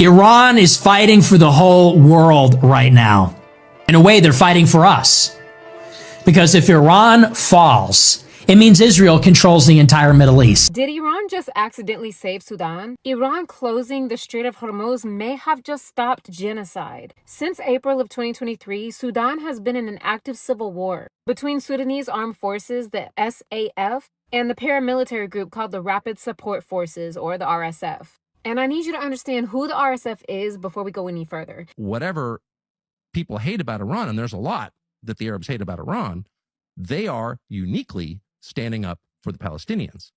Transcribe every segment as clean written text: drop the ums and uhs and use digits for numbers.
Iran is fighting for the whole world right now. In a way, they're fighting for us. Because if Iran falls, it means Israel controls the entire Middle East. Did Iran just accidentally save Sudan? Iran closing the Strait of Hormuz may have just stopped genocide. Since April of 2023, Sudan has been in an active civil war between Sudanese armed forces, the SAF, and the paramilitary group called the Rapid Support Forces, or the RSF. And I need you to understand who the RSF is before we go any further. Whatever people hate about Iran, and there's a lot that the Arabs hate about Iran, they are uniquely standing up for the Palestinians.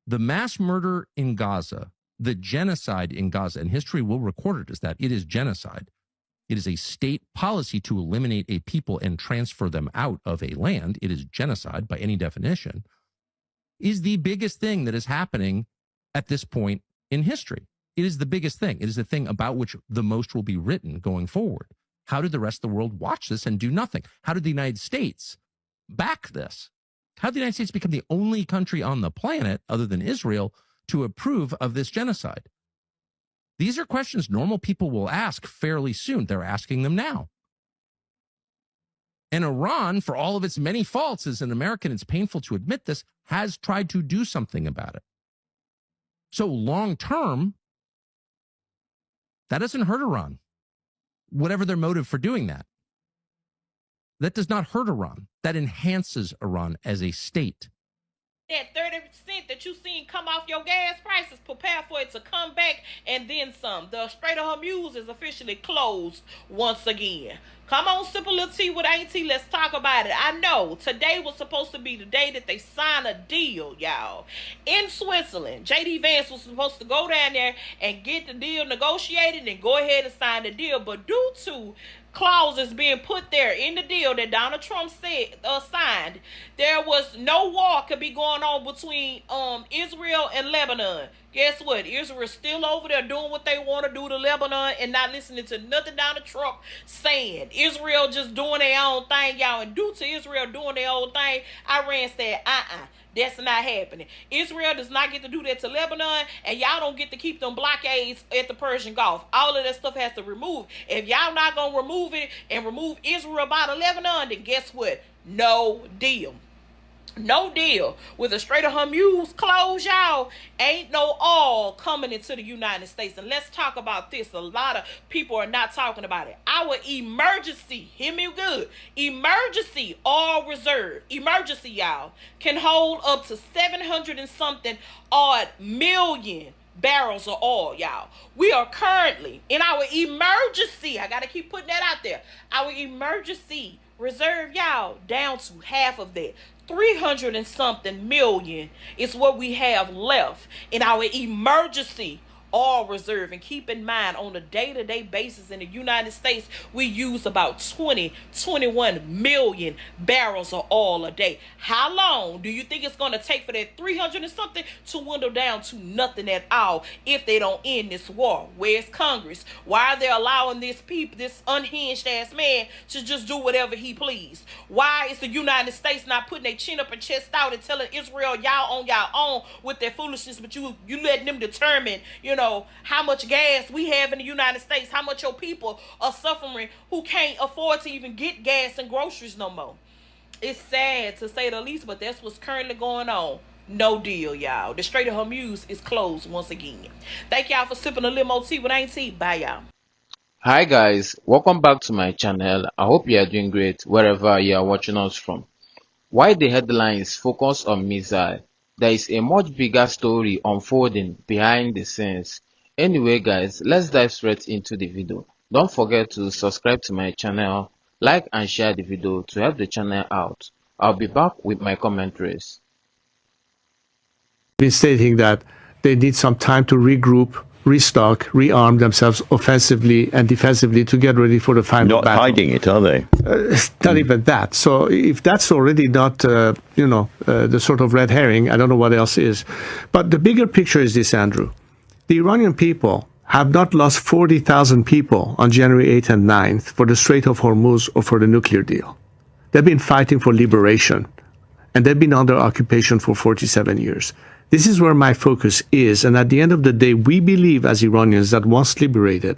The mass murder in Gaza, the genocide in Gaza, and history will record it as that. It is genocide. It is a state policy to eliminate a people and transfer them out of a land. It is genocide by any definition, is the biggest thing that is happening at this point in history. It is the biggest thing. It is the thing about which the most will be written going forward. How did the rest of the world watch this and do nothing? How did the United States back this? How did the United States become the only country on the planet, other than Israel, to approve of this genocide? These are questions normal people will ask fairly soon. They're asking them now. And Iran, for all of its many faults, as an American, it's painful to admit this, has tried to do something about it. So long term, that doesn't hurt Iran, whatever their motive for doing that. That does not hurt Iran. That enhances Iran as a state. That 30% that you seen come off your gas prices, prepare for it to come back and then some. The Strait of Hormuz is officially closed once again. Come on, sip a little tea with Auntie. Let's talk about it. I know today was supposed to be the day that they sign a deal, y'all. In Switzerland, J.D. Vance was supposed to go down there and get the deal negotiated and go ahead and sign the deal. But due to clauses being put there in the deal that Donald Trump signed, there was no war could be going on between Israel and Lebanon. Guess what? Israel's still over there doing what they want to do to Lebanon and not listening to nothing Donald Trump saying. Israel just doing their own thing, y'all. And due to Israel doing their own thing, Iran said, that's not happening. Israel does not get to do that to Lebanon, and y'all don't get to keep them blockades at the Persian Gulf. All of that stuff has to remove. If y'all not going to remove it and remove Israel out of Lebanon, then guess what? No deal. No deal. With the Strait of Hormuz closed, y'all, ain't no oil coming into the United States. And let's talk about this. A lot of people are not talking about it. Our emergency, hear me good, emergency oil reserve, emergency, y'all, can hold up to 700 and something odd million barrels of oil, y'all. We are currently in our emergency, I got to keep putting that out there, our emergency reserve, y'all, down to half of that. 300 and something million is what we have left in our emergency oil reserve. And keep in mind, on a day-to-day basis in the United States, we use about 21 million barrels of oil a day. How long do you think it's going to take for that 300 and something to dwindle down to nothing at all if they don't end this war? Where's Congress? Why are they allowing this unhinged ass man to just do whatever he please? Why is the United States not putting their chin up and chest out and telling Israel, y'all on y'all own with their foolishness, but you letting them determine, how much gas we have in the United States, how much your people are suffering who can't afford to even get gas and groceries no more. It's sad to say the least, but that's what's currently going on. No deal, y'all. The Strait of Hormuz is closed once again. Thank y'all for sipping a limo tea with Auntie. Bye, y'all. Hi guys, welcome back to my channel. I hope you are doing great wherever you are watching us from. While the headlines focus on missile, there is a much bigger story unfolding behind the scenes. Anyway guys, let's dive straight into the video. Don't forget to subscribe to my channel, like and share the video to help the channel out. I'll be back with my commentaries. Been stating that they need some time to regroup, restock, rearm themselves offensively and defensively to get ready for the final battle. Not hiding it, are they? Not even that. So if that's already not, the sort of red herring, I don't know what else is. But the bigger picture is this, Andrew. The Iranian people have not lost 40,000 people on January 8th and 9th for the Strait of Hormuz or for the nuclear deal. They've been fighting for liberation, and they've been under occupation for 47 years. This is where my focus is. And at the end of the day, we believe as Iranians that once liberated,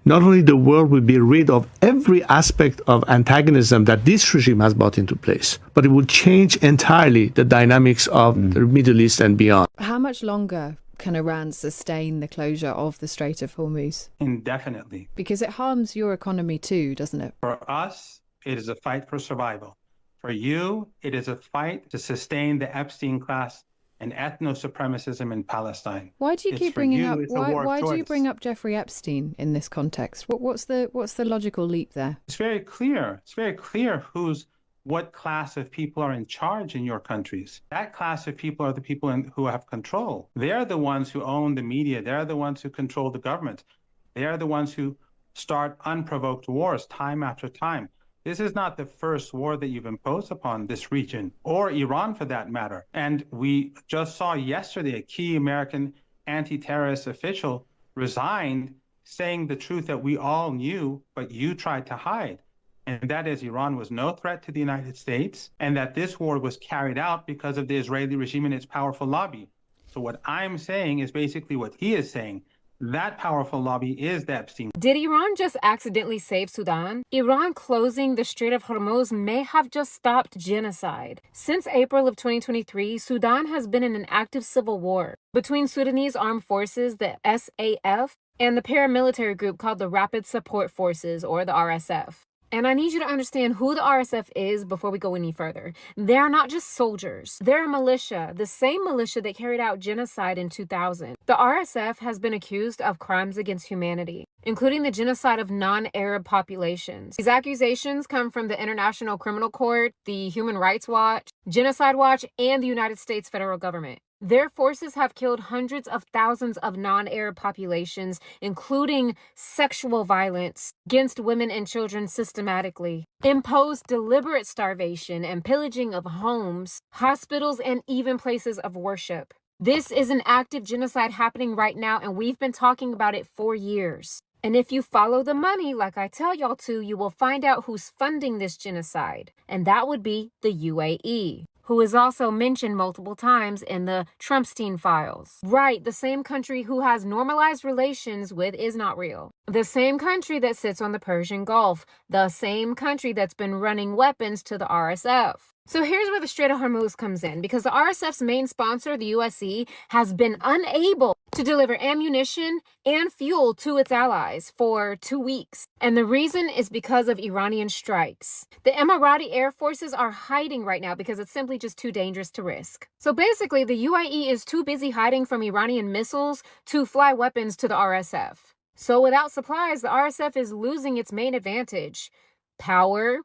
not only the world will be rid of every aspect of antagonism that this regime has brought into place, but it will change entirely the dynamics of the Middle East and beyond. How much longer can Iran sustain the closure of the Strait of Hormuz? Indefinitely. Because it harms your economy too, doesn't it? For us, it is a fight for survival. For you, it is a fight to sustain the Epstein class and ethno-supremacism in Palestine. Why do you keep for bringing you, up? it's a war of Why do you choice. bring up Jeffrey Epstein in this context? What's the logical leap there? It's very clear. It's very clear what class of people are in charge in your countries. That class of people are the people who have control. They're the ones who own the media. They're the ones who control the government. They're the ones who start unprovoked wars time after time. This is not the first war that you've imposed upon this region, or Iran for that matter. And we just saw yesterday a key American anti-terrorist official resigned, saying the truth that we all knew, but you tried to hide. And that is Iran was no threat to the United States, and that this war was carried out because of the Israeli regime and its powerful lobby. So what I'm saying is basically what he is saying. That powerful lobby is the Epstein. Did Iran just accidentally save Sudan? Iran closing the Strait of Hormuz may have just stopped genocide. Since April of 2023, Sudan has been in an active civil war between Sudanese armed forces, the SAF, and the paramilitary group called the Rapid Support Forces, or the RSF. And I need you to understand who the RSF is before we go any further. They are not just soldiers. They're a militia, the same militia that carried out genocide in 2000. The RSF has been accused of crimes against humanity, including the genocide of non-Arab populations. These accusations come from the International Criminal Court, the Human Rights Watch, Genocide Watch, and the United States federal government. Their forces have killed hundreds of thousands of non-Arab populations, including sexual violence against women and children systematically, imposed deliberate starvation and pillaging of homes, hospitals, and even places of worship. This is an active genocide happening right now, and we've been talking about it for years. And if you follow the money, like I tell y'all to, you will find out who's funding this genocide. And that would be the UAE, who is also mentioned multiple times in the Trumpstein files. Right, the same country who has normalized relations with is not real. The same country that sits on the Persian Gulf. The same country that's been running weapons to the RSF. So here's where the Strait of Hormuz comes in, because the RSF's main sponsor, the USC, has been unable to deliver ammunition and fuel to its allies for 2 weeks. And the reason is because of Iranian strikes. The Emirati air forces are hiding right now because it's simply just too dangerous to risk. So basically, the UAE is too busy hiding from Iranian missiles to fly weapons to the RSF. So without supplies, the RSF is losing its main advantage: power,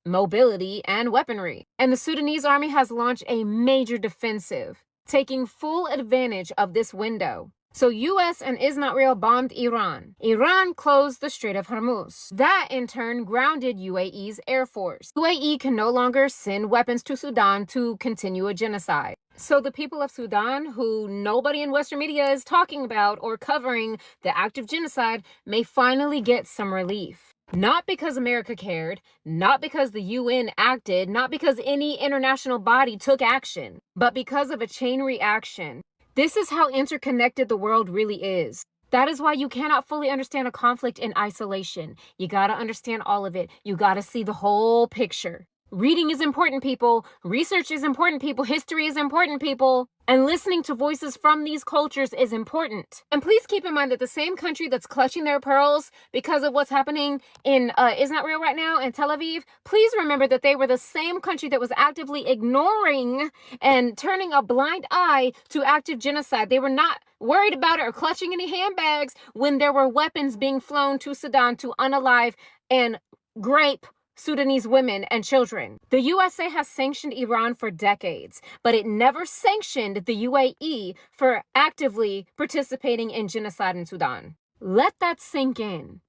mobility, and weaponry. And the Sudanese army has launched a major defensive, taking full advantage of this window. So US and Israel bombed Iran. Iran closed the Strait of Hormuz. That in turn grounded UAE's air force. UAE can no longer send weapons to Sudan to continue a genocide. So the people of Sudan, who nobody in Western media is talking about or covering the active genocide, may finally get some relief. Not because America cared, not because the UN acted, not because any international body took action, but because of a chain reaction. This is how interconnected the world really is. That is why you cannot fully understand a conflict in isolation. You gotta understand all of it. You gotta see the whole picture. Reading is important, people. Research is important, people. History is important, people. And listening to voices from these cultures is important. And please keep in mind that the same country that's clutching their pearls because of what's happening in Israel right now in Tel Aviv, please remember that they were the same country that was actively ignoring and turning a blind eye to active genocide. They were not worried about it or clutching any handbags when there were weapons being flown to Sudan to unalive and grape Sudanese women and children. The USA has sanctioned Iran for decades, but it never sanctioned the UAE for actively participating in genocide in Sudan. Let that sink in.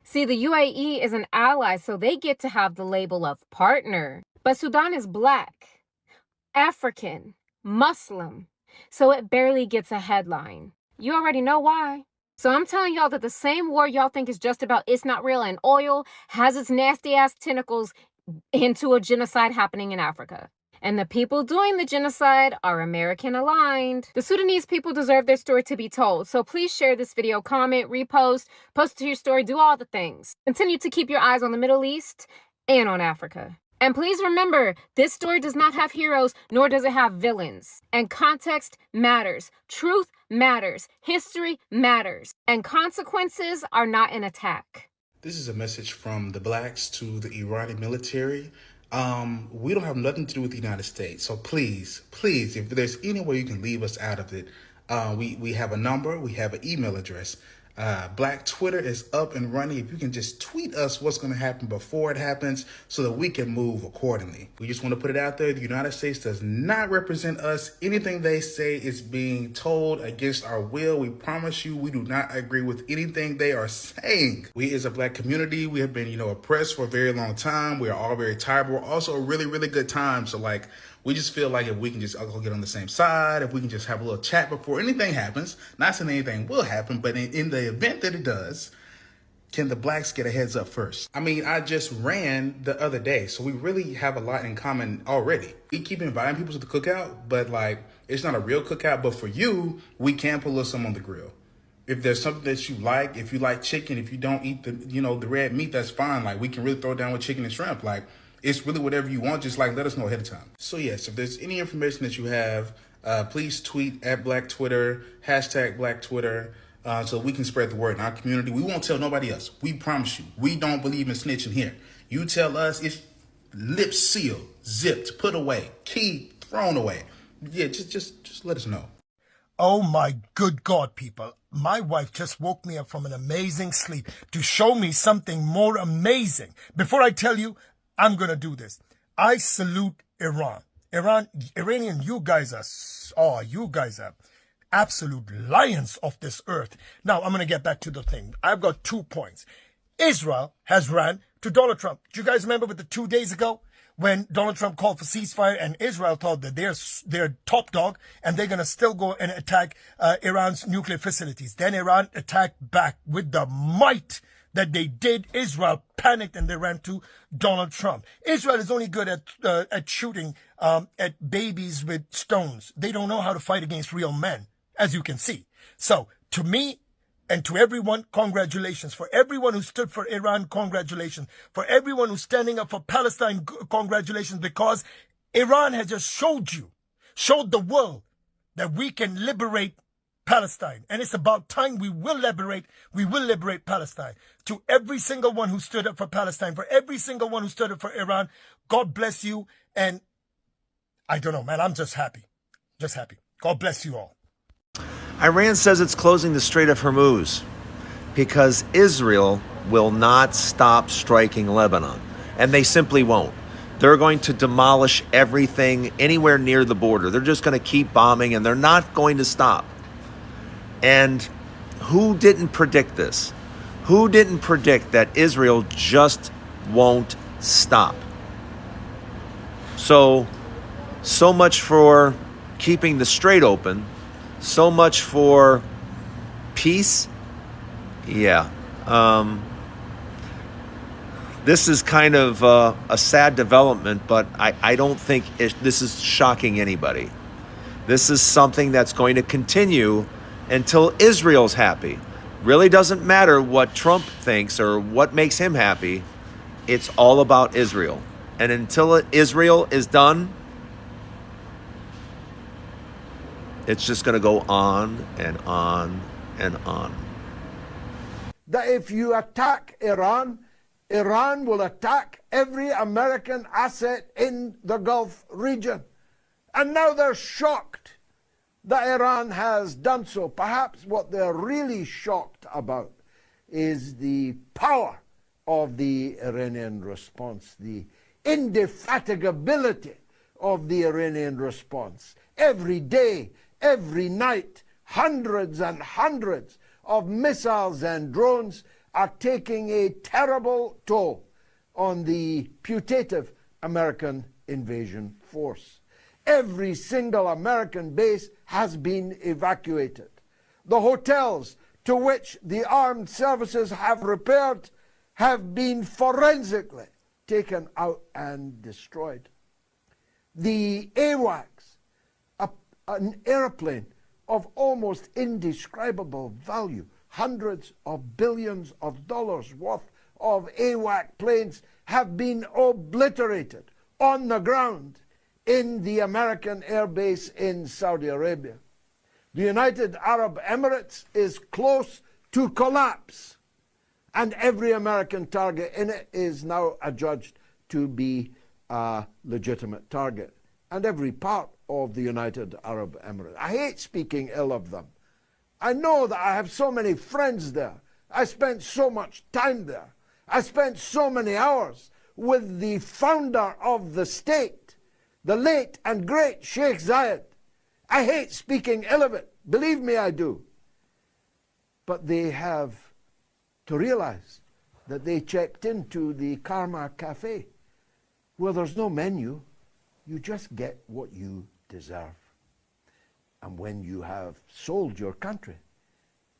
See, the UAE is an ally, so they get to have the label of partner. But Sudan is Black, African, Muslim, so it barely gets a headline. You already know why. So I'm telling y'all that the same war y'all think is just about it's not real and oil has its nasty ass tentacles into a genocide happening in Africa. And the people doing the genocide are American aligned. The Sudanese people deserve their story to be told. So please share this video, comment, repost, post it to your story, do all the things. Continue to keep your eyes on the Middle East and on Africa. And please remember, this story does not have heroes, nor does it have villains. And context matters. Truth matters. History matters. And consequences are not an attack. This is a message from the blacks to the Iranian military. We don't have nothing to do with the United States. So please, if there's any way you can leave us out of it, we have a number, we have an email address. Black Twitter is up and running. If you can just tweet us what's going to happen before it happens so that we can move accordingly. We just want to put it out there. The United States does not represent us. Anything they say is being told against our will. We promise you we do not agree with anything they are saying. We as a black community, we have been, oppressed for a very long time. We are all very tired, but we're also a really, really good time. So we just feel like if we can just all get on the same side, if we can just have a little chat before anything happens, not saying anything will happen, but in the event that it does, can the blacks get a heads up first? I mean, I just ran the other day, so we really have a lot in common already. We keep inviting people to the cookout, but it's not a real cookout, but for you, we can put a little something on the grill. If there's something that you like, if you like chicken, if you don't eat the red meat, that's fine. We can really throw down with chicken and shrimp. It's really whatever you want. Just let us know ahead of time. So yes, if there's any information that you have, please tweet at Black Twitter, #Black Twitter, so we can spread the word in our community. We won't tell nobody else. We promise you. We don't believe in snitching here. You tell us, it's lips sealed, zipped, put away, key thrown away. Yeah, just let us know. Oh my good God, people. My wife just woke me up from an amazing sleep to show me something more amazing. Before I tell you, I'm going to do this. I salute Iran. Iranian, you guys are absolute lions of this earth. Now, I'm going to get back to the thing. I've got 2 points. Israel has ran to Donald Trump. Do you guys remember with the 2 days ago when Donald Trump called for ceasefire and Israel thought that they're top dog and they're going to still go and attack Iran's nuclear facilities. Then Iran attacked back with the might that they did. Israel panicked and they ran to Donald Trump. Israel is only good at shooting at babies with stones. They don't know how to fight against real men, as you can see. So to me and to everyone, congratulations. For everyone who stood for Iran, congratulations. For everyone who's standing up for Palestine, congratulations, because Iran has just showed the world that we can liberate Palestine. And it's about time we will liberate Palestine. To every single one who stood up for Palestine, for every single one who stood up for Iran, God bless you. And I don't know, man, I'm just happy. Just happy. God bless you all. Iran says it's closing the Strait of Hormuz because Israel will not stop striking Lebanon. And they simply won't. They're going to demolish everything anywhere near the border. They're just going to keep bombing and they're not going to stop. And who didn't predict this? Who didn't predict that Israel just won't stop? So much for keeping the strait open. So much for peace. Yeah. This is kind of a sad development, but I don't think this is shocking anybody. This is something that's going to continue until Israel's happy. Really doesn't matter what Trump thinks or what makes him happy. It's all about Israel. And until Israel is done, it's just going to go on and on and on. That if you attack Iran, Iran will attack every American asset in the Gulf region. And now they're shocked that Iran has done so. Perhaps what they're really shocked about is the power of the Iranian response, the indefatigability of the Iranian response. Every day, every night, hundreds and hundreds of missiles and drones are taking a terrible toll on the putative American invasion force. Every single American base has been evacuated. The hotels to which the armed services have repaired have been forensically taken out and destroyed. the AWACS, an airplane of almost indescribable value, hundreds of billions of dollars worth of AWAC planes have been obliterated on the ground in the American air base in Saudi Arabia. The United Arab Emirates is close to collapse, and every American target in it is now adjudged to be a legitimate target, and every part of the United Arab Emirates. I hate speaking ill of them. I know that I have so many friends there. I spent so much time there. I spent so many hours with the founder of the state, the late and great Sheikh Zayed. I hate speaking ill of it. Believe me, I do. But they have to realize that they checked into the Karma Cafe, where there's no menu. You just get what you deserve. And when you have sold your country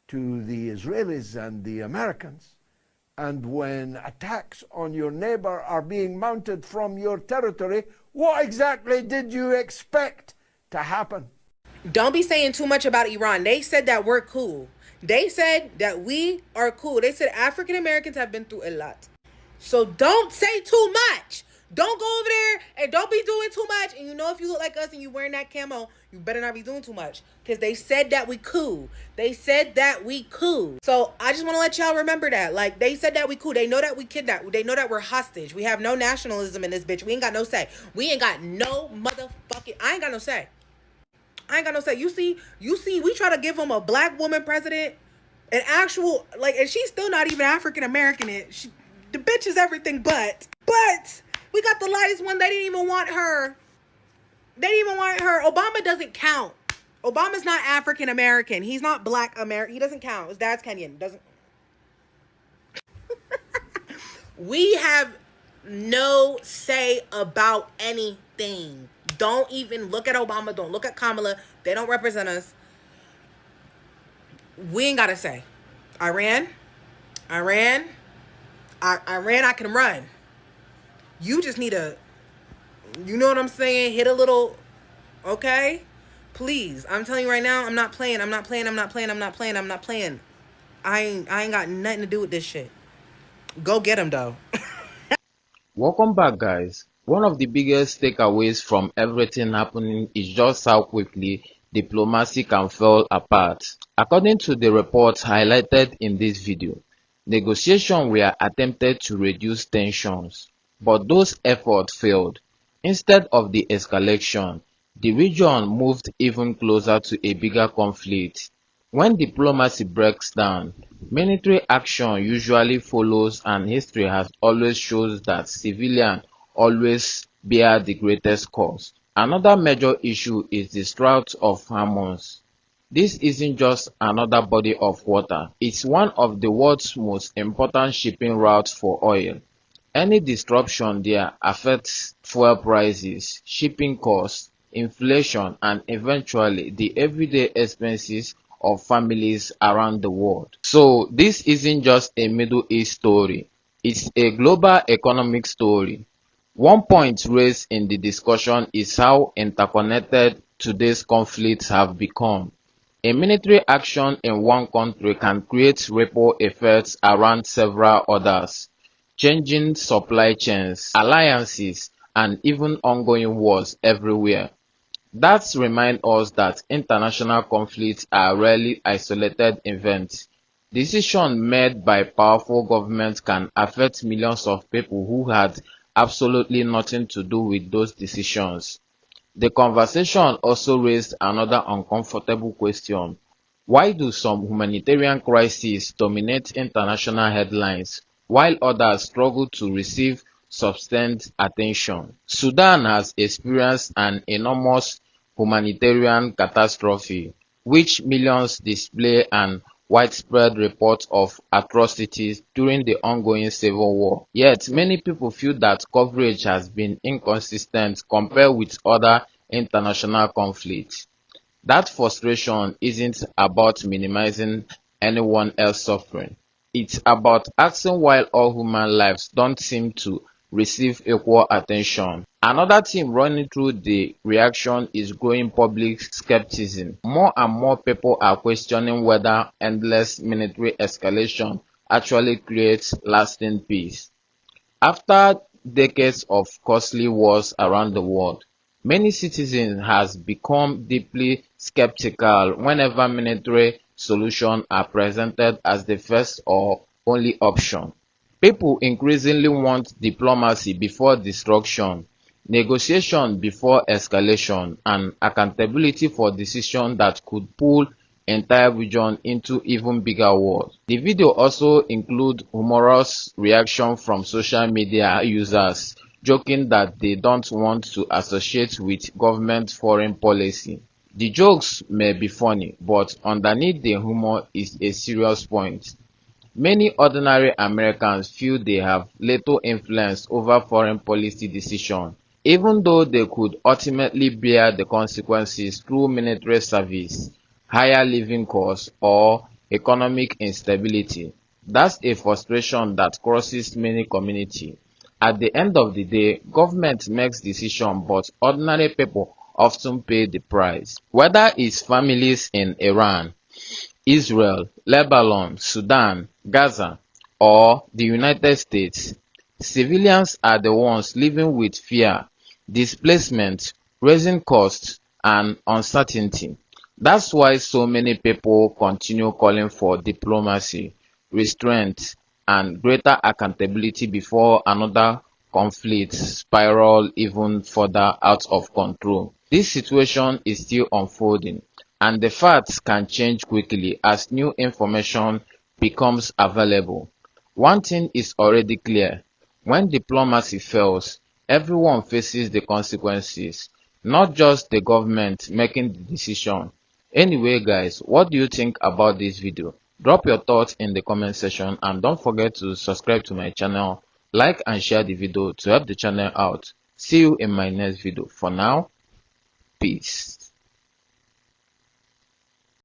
to the Israelis and the Americans, and when attacks on your neighbor are being mounted from your territory, what exactly did you expect to happen? Don't be saying too much about Iran. They said that we're cool. They said that we are cool. They said African Americans have been through a lot. So don't say too much. Don't go over there and don't be doing too much. And you know, if you look like us and you wearing that camo, you better not be doing too much. Because they said that we cool. They said that we cool. So I just want to let y'all remember that. Like, they said that we cool. They know that we kidnapped. They know that we're hostage. We have no nationalism in this bitch. We ain't got no say. We ain't got no motherfucking... I ain't got no say. I ain't got no say. You see, we try to give them a black woman president. An actual... Like, and she's still not even African American. The bitch is everything but... we got the lightest one. They didn't even want her. They didn't even want her. Obama doesn't count. Obama's not African American. He's not black American. He doesn't count. His dad's Kenyan. Doesn't. We have no say about anything. Don't even look at Obama. Don't look at Kamala. They don't represent us. We ain't got to say. Iran, I can run. You just need to, you know what I'm saying? Hit a little, okay? Please. I'm telling you right now, I'm not playing. I ain't got nothing to do with this shit. Go get him, though. Welcome back, guys. One of the biggest takeaways from everything happening is just how quickly diplomacy can fall apart. According to the reports highlighted in this video, negotiations were attempted to reduce tensions, but those efforts failed. Instead of the escalation, the region moved even closer to a bigger conflict. When diplomacy breaks down, military action usually follows, and history has always shown that civilians always bear the greatest cost. Another major issue is the Strait of Hormuz. This isn't just another body of water, it's one of the world's most important shipping routes for oil. Any disruption there affects fuel prices, shipping costs, inflation, and eventually the everyday expenses of families around the world. So this isn't just a Middle East story, it's a global economic story. One point raised in the discussion is how interconnected today's conflicts have become. A military action in one country can create ripple effects around several others, changing supply chains, alliances, and even ongoing wars everywhere. That reminds us that international conflicts are rarely isolated events. Decisions made by powerful governments can affect millions of people who had absolutely nothing to do with those decisions. The conversation also raised another uncomfortable question. Why do some humanitarian crises dominate international headlines, while others struggle to receive sustained attention? Sudan has experienced an enormous humanitarian catastrophe, which millions display an widespread report of atrocities during the ongoing civil war. Yet, many people feel that coverage has been inconsistent compared with other international conflicts. That frustration isn't about minimizing anyone else's suffering. It's about asking why all human lives don't seem to receive equal attention. Another theme running through the reaction is growing public skepticism. More and more people are questioning whether endless military escalation actually creates lasting peace. After decades of costly wars around the world, many citizens has become deeply skeptical whenever military solutions are presented as the first or only option. People increasingly want diplomacy before destruction, negotiation before escalation, and accountability for decisions that could pull entire region into even bigger wars. The video also includes humorous reaction from social media users joking that they don't want to associate with government foreign policy. The jokes may be funny, but underneath the humor is a serious point. Many ordinary Americans feel they have little influence over foreign policy decisions, even though they could ultimately bear the consequences through military service, higher living costs, or economic instability. That's a frustration that crosses many communities. At the end of the day, government makes decisions, but ordinary people often pay the price. Whether it's families in Iran, Israel, Lebanon, Sudan, Gaza, or the United States, civilians are the ones living with fear, displacement, rising costs, and uncertainty. That's why so many people continue calling for diplomacy, restraint, and greater accountability before another conflict spiral even further out of control. This situation is still unfolding, and the facts can change quickly as new information becomes available. One thing is already clear: when diplomacy fails, everyone faces the consequences, not just the government making the decision. Anyway guys, what do you think about this video? Drop your thoughts in the comment section, and don't forget to subscribe to my channel, like and share the video to help the channel out. See you in my next video. For now, peace.